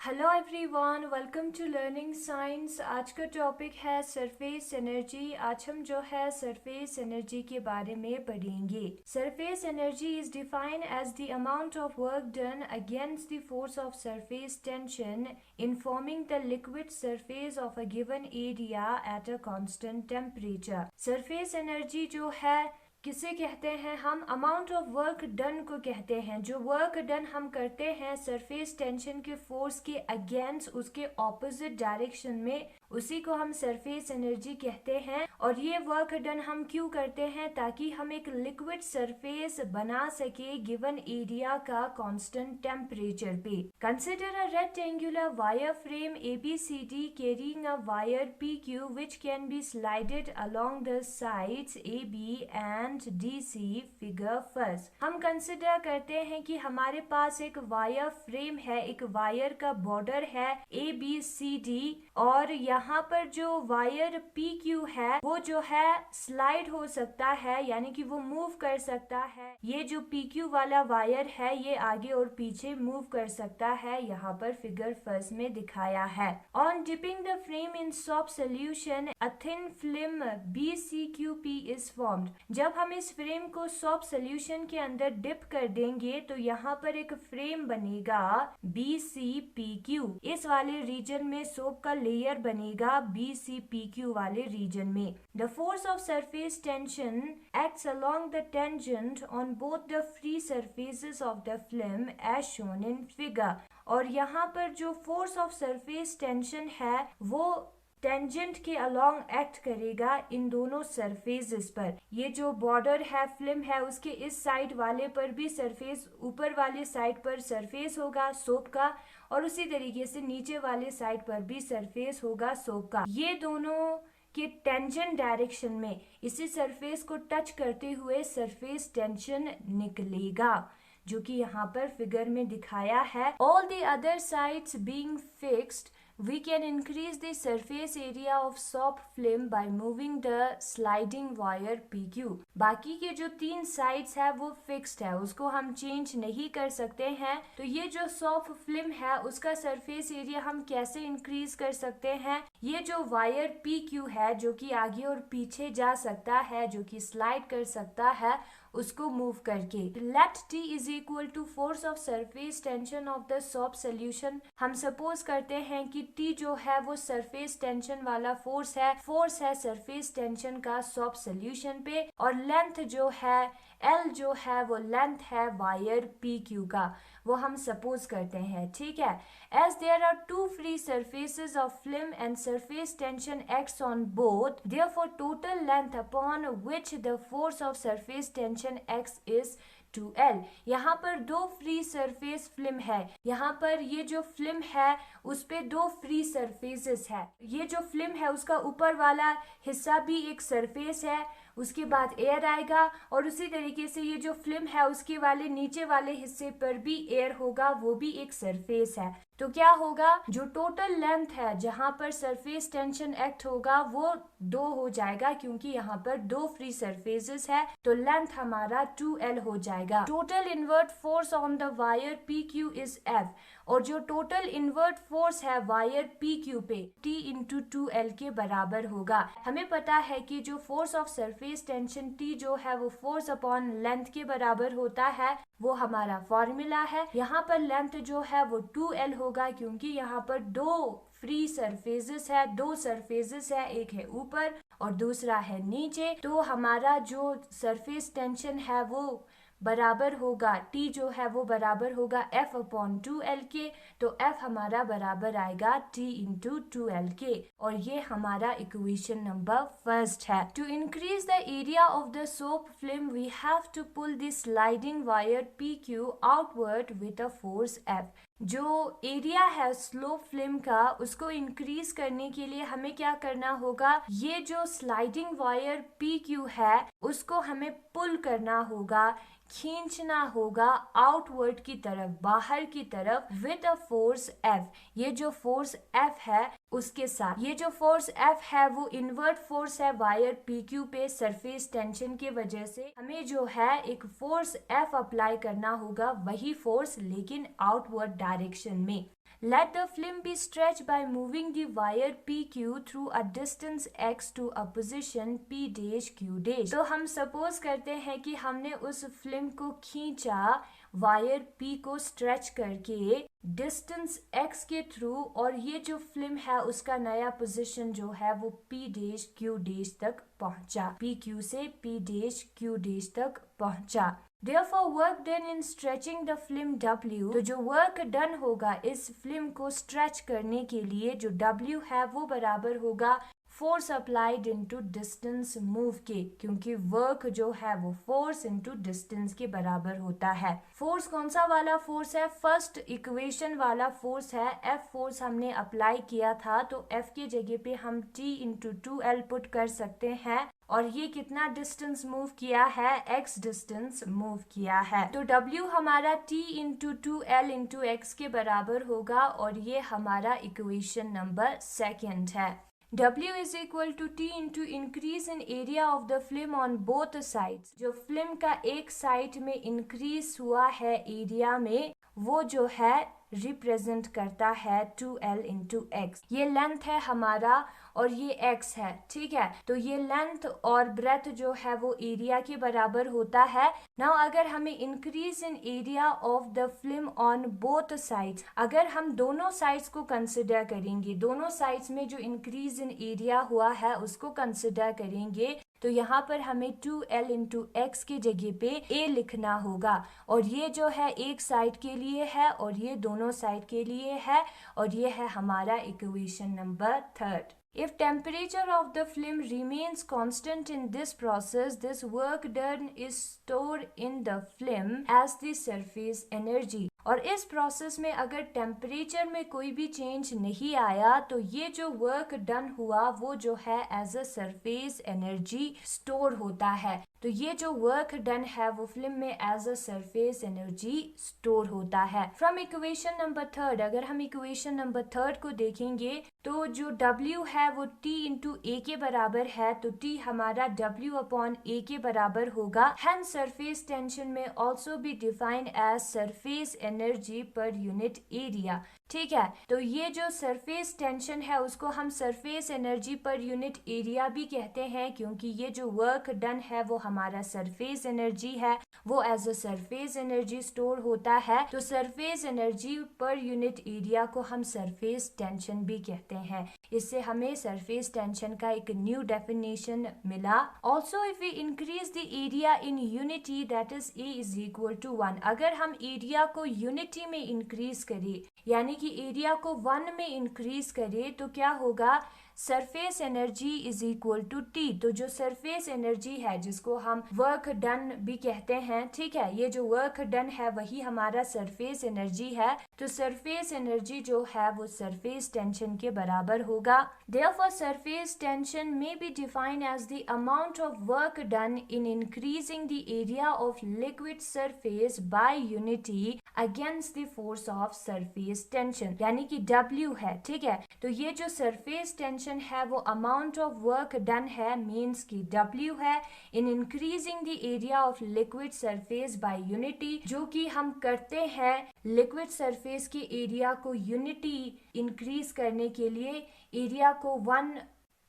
Hello everyone, welcome to learning science. आज का topic है सरफेस एनर्जी। आज हम जो है सरफेस एनर्जी के बारे में पढ़ेंगे। Surface energy is defined as the amount of work done against the force of surface tension in forming the liquid surface of a given area at a constant temperature. Surface energy जो है किसे कहते हैं? हम amount of work done को कहते हैं। जो वर्क डन हम करते हैं सरफेस टेंशन के फोर्स के अगेंस्ट, उसके ऑपोजिट डायरेक्शन में, उसी को हम सरफेस एनर्जी कहते हैं। और ये वर्क डन हम क्यों करते हैं? ताकि हम एक लिक्विड सरफेस बना सके गिवन एरिया का कांस्टेंट टेम्परेचर पे। Consider a rectangular wire frame ABCD carrying a wire PQ which can be slided along the sides AB and DC figure first. हम कंसिडर करते हैं कि हमारे पास एक वायर फ्रेम है, एक वायर का बॉर्डर है ABCD, और यहाँ पर जो वायर PQ है वो जो है स्लाइड हो सकता है, यानी कि वो मूव कर सकता है। ये जो PQ वाला वायर है ये आगे और पीछे मूव कर सकता है, यहाँ पर फिगर फर्स्ट में दिखाया है। On dipping the frame in soft solution a thin film BCQP is formed. जब हम इस फ्रेम को सॉफ्ट सोल्यूशन के अंदर डिप कर देंगे तो यहाँ पर एक फ्रेम बनेगा BCPQ। इस वाले रीजन में सोप का लेयर बनेगा BCPQ वाले रीजन में। The force of surface tension acts along the tangent on both the free surfaces of the film as shown in figure. और यहाँ पर जो फोर्स ऑफ सरफेस टेंशन है वो टेंजेंट के अलोंग एक्ट करेगा इन दोनों सरफेसेस पर। ये जो बॉर्डर है, फिल्म है, उसके इस साइड वाले पर भी सरफेस, ऊपर वाले साइड पर सरफेस होगा सोप का, और उसी तरीके से नीचे वाले साइड पर भी सरफेस होगा सोप का। ये दोनों के टेंजेंट डायरेक्शन में इसी सरफेस को टच करते हुए सरफेस टेंशन निकलेगा, जो कि यहाँ पर फिगर में दिखाया है। All the other sides being fixed, we can increase the surface area of soft film by moving the sliding wire PQ। बाकी के जो तीन साइड्स है वो फिक्स्ड है, उसको हम चेंज नहीं कर सकते हैं। तो ये जो सॉफ्ट फिल्म है उसका सरफेस एरिया हम कैसे इंक्रीज कर सकते हैं? ये जो वायर PQ है जो कि आगे और पीछे जा सकता है, जो कि स्लाइड कर सकता है, उसको मूव करके। Let T is equal to force of surface tension of the soft solution. हम सपोज करते हैं कि T जो है वो सरफेस टेंशन वाला फोर्स है सरफेस टेंशन का सॉफ्ट सोल्यूशन पे, और लेंथ जो है L जो है वो लेंथ है वायर PQ का, वो हम सपोज करते हैं। ठीक है। As there are two free surfaces of film and surface tension acts on both, therefore total length upon which the force of surface tension acts is 2L। यहाँ पर दो फ्री सरफेस फिल्म है, यहाँ पर ये जो फिल्म है उस पे दो फ्री सरफेसेस है। ये जो फिल्म है उसका ऊपर वाला हिस्सा भी एक सरफेस है, उसके बाद एयर आएगा, और उसी तरीके से ये जो फिल्म है उसके वाले नीचे वाले हिस्से पर भी एयर होगा, वो भी एक सरफेस है। तो क्या होगा, जो टोटल लेंथ है जहां पर सरफेस टेंशन एक्ट होगा वो 2 हो जाएगा, क्योंकि यहाँ पर दो फ्री सरफेसेस है, तो लेंथ हमारा 2L हो जाएगा। Total inward force on the wire PQ is F, और जो टोटल इनवर्ट फोर्स है वायर PQ पे T इंटू 2L के बराबर होगा। हमें पता है कि जो force of surface tension T जो है वो फोर्स अपॉन लेंथ के बराबर होता है, वो हमारा फॉर्मूला है। यहाँ पर लेंथ जो है वो 2L होगा, क्योंकि यहाँ पर दो फ्री सरफेसेस है, दो सरफेसेस है, एक है ऊपर और दूसरा है नीचे। तो हमारा जो सरफेस टेंशन है वो बराबर होगा, T जो है वो बराबर होगा F अपॉन 2L के, तो F हमारा बराबर आएगा T इंटू 2L के, और ये हमारा इक्वेशन नंबर फर्स्ट है। To increase the area of the soap film we have to pull the sliding wire PQ outward with a force F। जो एरिया है स्लोप फिल्म का उसको इंक्रीज करने के लिए हमें क्या करना होगा, ये जो स्लाइडिंग वायर PQ है उसको हमें पुल करना होगा, खींचना होगा आउटवर्ड की तरफ, बाहर की तरफ, विद अ फोर्स F। ये जो फोर्स F है उसके साथ, ये जो फोर्स F है वो इनवर्ट फोर्स है वायर PQ पे सरफेस टेंशन की वजह से। हमें जो है एक फोर्स F अप्लाई करना होगा, वही फोर्स लेकिन आउटवर्ड डायरेक्शन में। Let the film be stretched by moving the wire PQ through a distance x to a position P dash Q dash। तो हम सपोज करते हैं कि हमने उस फिल्म को खींचा वायर P को स्ट्रेच करके डिस्टेंस x के थ्रू, और ये जो फिल्म है उसका नया पोजीशन जो है वो P डैश Q डैश तक पहुंचा, PQ से P डैश Q डैश तक पहुंचा। Therefore work done in stretching the film W, तो जो वर्क डन होगा इस फिल्म को स्ट्रेच करने के लिए, जो W है वो बराबर होगा force applied into distance move के, क्योंकि वर्क जो है वो फोर्स इनटू डिस्टेंस के बराबर होता है। फोर्स कौन सा वाला फोर्स है? फर्स्ट इक्वेशन वाला फोर्स है। F फोर्स हमने अप्लाई किया था, तो F की जगह पे हम T इंटू 2L पुट कर सकते हैं, और ये कितना डिस्टेंस मूव किया है? x डिस्टेंस मूव किया है। तो W हमारा T into 2L into x के बराबर होगा, और ये हमारा इक्वेशन नंबर सेकेंड है। W is equal to T into increase in area of the film on both sides। जो फिल्म का एक साइड में इंक्रीज हुआ है एरिया में, वो जो है रिप्रेजेंट करता है 2L इंटू एक्स। ये लेंथ है हमारा और ये x है, ठीक है। तो ये लेंथ और ब्रेथ जो है वो एरिया के बराबर होता है। नाउ अगर हमें increase in area of the film on both sides, अगर हम दोनों साइड्स को कंसिडर करेंगे, दोनों साइड्स में जो इंक्रीज इन एरिया हुआ है उसको कंसिडर करेंगे, तो यहाँ पर हमें 2L इंटू एक्स की जगह पे A लिखना होगा, और ये जो है एक साइड के लिए है और ये दोनों साइड के लिए है, और ये है हमारा equation number third. If temperature of the film remains constant in this process, this work done is stored in the film as the surface energy। और इस प्रोसेस में अगर टेम्परेचर में कोई भी चेंज नहीं आया, तो ये जो वर्क डन हुआ वो जो है as a surface energy store होता है। तो ये जो वर्क डन है वो फिल्म में as a surface energy store होता है। फ्रॉम इक्वेशन नंबर थर्ड, अगर हम इक्वेशन नंबर थर्ड को देखेंगे, तो जो W है वो T इंटू A के बराबर है, तो T हमारा W अपॉन A के बराबर होगा। Hence surface tension may also be defined as surface energy per unit area, ठीक है। तो ये जो सरफेस टेंशन है उसको हम surface energy per unit area भी कहते हैं, क्योंकि ये जो वर्क डन है वो हमारा सरफेस एनर्जी है, वो as a surface energy store होता है। तो surface energy per unit area को हम सरफेस टेंशन भी कहते हैं। इससे हमें सरफेस टेंशन का एक न्यू डेफिनेशन मिला। Also if we increase the area in unity, that is A is equal to 1। अगर हम एरिया को यूनिटी में इंक्रीज करें, यानी कि एरिया को 1 में इंक्रीज करें, तो क्या होगा? Surface energy is equal to T। तो जो सरफेस एनर्जी है जिसको हम वर्क डन भी कहते हैं, ठीक है, ये जो वर्क डन है वही हमारा सरफेस एनर्जी है। तो सरफेस एनर्जी जो है वो सरफेस टेंशन के बराबर होगा। Therefore surface tension may be defined as the amount of work done in increasing the area of liquid surface by unity against the force of surface tension, यानी कि W है, ठीक है। तो ये जो सरफेस टेंशन है वो अमाउंट ऑफ वर्क डन है, मीन्स की W है, in increasing the area of liquid surface by unity, जो कि हम करते हैं लिक्विड सरफेस के एरिया को यूनिटी इंक्रीज करने के लिए, एरिया को 1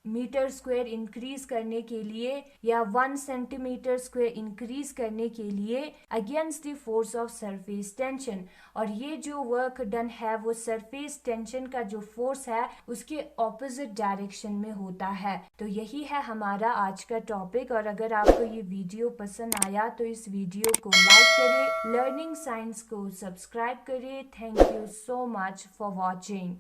मीटर स्क्वायर इंक्रीज करने के लिए या 1 सेंटीमीटर स्क्वायर इंक्रीज करने के लिए against the force of surface tension. और ये जो वर्क डन है वो सरफेस टेंशन का जो फोर्स है उसके ऑपोजिट डायरेक्शन में होता है। तो यही है हमारा आज का टॉपिक, और अगर आपको ये वीडियो पसंद आया तो इस वीडियो को लाइक करें, लर्निंग साइंस को सब्सक्राइब करें। Thank you so much for watching.